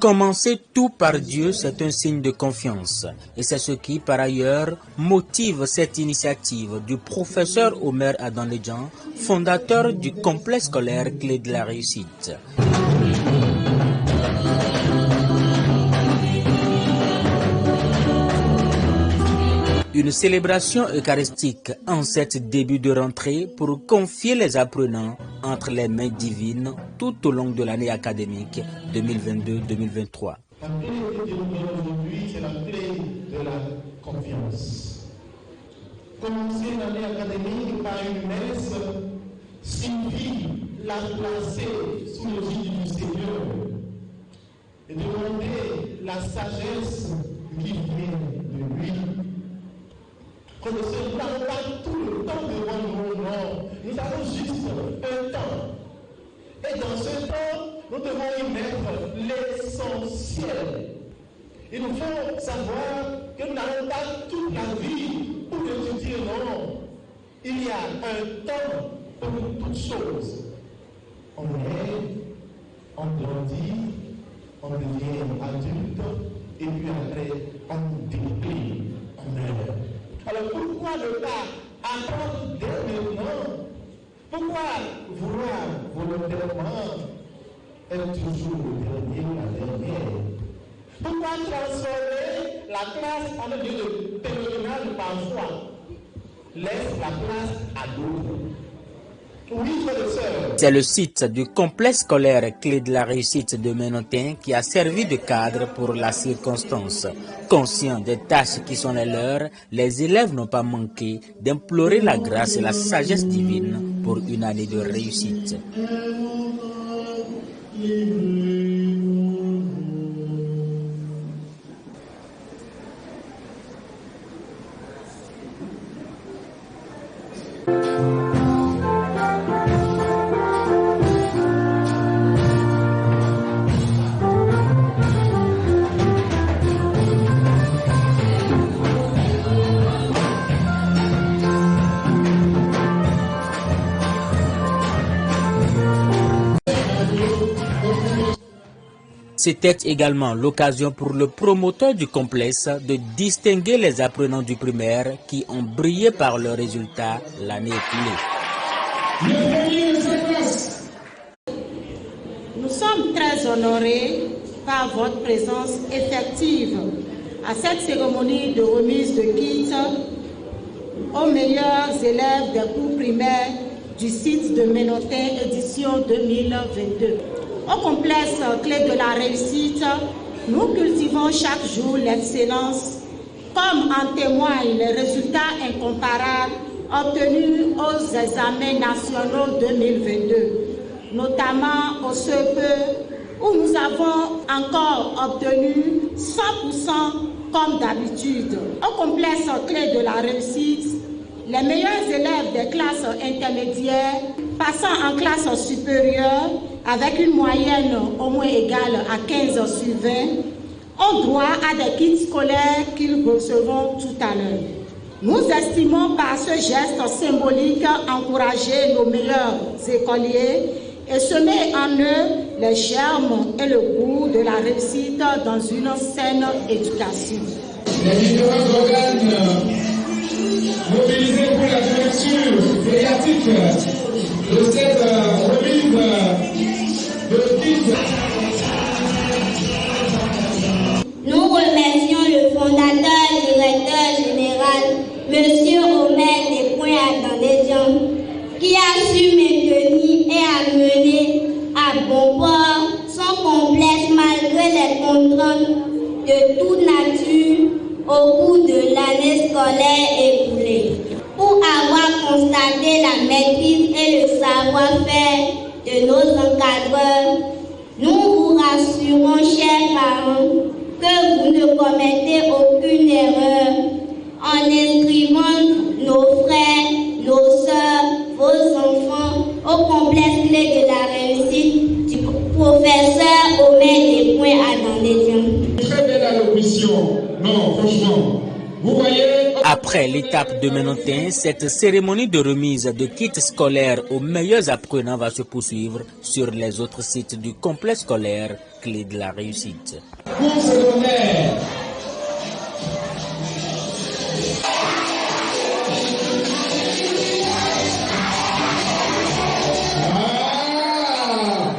Commencer tout par Dieu, c'est un signe de confiance. Et c'est ce qui, par ailleurs, motive cette initiative du professeur Omer Adanledjan, fondateur du complexe scolaire Clé de la réussite. Une célébration eucharistique en cet début de rentrée pour confier les apprenants entre les mains divines tout au long de l'année académique 2022-2023. La clé de Dieu aujourd'hui, c'est la clé de la confiance. Commencer l'année académique par une messe signifie la placer sous le guide du Seigneur et demander la sagesse qui vient de lui. Que ne se parle pas tout le temps devant nous, non. Nous avons juste un temps. Et dans ce temps, nous devons y mettre l'essentiel. Il nous faut savoir que nous n'avons pas toute la vie pour étudier, non. Il y a un temps pour toutes choses. On est, on grandit, on devient adulte, et puis après, on décline, on meurt. Alors pourquoi ne pas apprendre dès maintenant? Pourquoi vouloir volontairement être toujours le dernier, la dernière? Pourquoi transformer la classe en un lieu de terminal parfois? Laisse la place à d'autres. C'est le site du complexe scolaire Clé de la réussite de Menontin qui a servi de cadre pour la circonstance. Conscients des tâches qui sont les leurs, les élèves n'ont pas manqué d'implorer la grâce et la sagesse divine pour une année de réussite. C'était également l'occasion pour le promoteur du complexe de distinguer les apprenants du primaire qui ont brillé par leurs résultats l'année écoulée. Nous sommes très honorés par votre présence effective à cette cérémonie de remise de kits aux meilleurs élèves des cours primaires du site de Menontin édition 2022. Au complexe Clé de la réussite, nous cultivons chaque jour l'excellence, comme en témoignent les résultats incomparables obtenus aux examens nationaux 2022, notamment au CEP, où nous avons encore obtenu 100% comme d'habitude. Au complexe Clé de la réussite, les meilleurs élèves des classes intermédiaires passant en classe supérieure avec une moyenne au moins égale à 15 sur 20 ont droit à des kits scolaires qu'ils recevront tout à l'heure. Nous estimons par ce geste symbolique encourager nos meilleurs écoliers et semer en eux les germes et le goût de la réussite dans une saine éducation. Les différents organes mobilisés pour la couverture médiatique de cette remise de kits. Nous remercions le fondateur, directeur général, M. Omer Adanledjan, qui a su maintenir et amener à bon port son complexe malgré les contraintes de toute nature au cours de l'année scolaire écoulée. Pour avoir constaté la maîtrise et le savoir-faire de nos encadreurs, nous vous rassurons, chers parents, que vous ne commettez aucune erreur en inscrivant nos frères, nos sœurs, vos enfants au complexe Clé de la réussite du professeur Omer Adanledjan. Très belle allocution. Non, franchement, vous voyez. Après l'étape de Menontin, cette cérémonie de remise de kits scolaires aux meilleurs apprenants va se poursuivre sur les autres sites du complexe scolaire Clé de la Réussite. Pour ce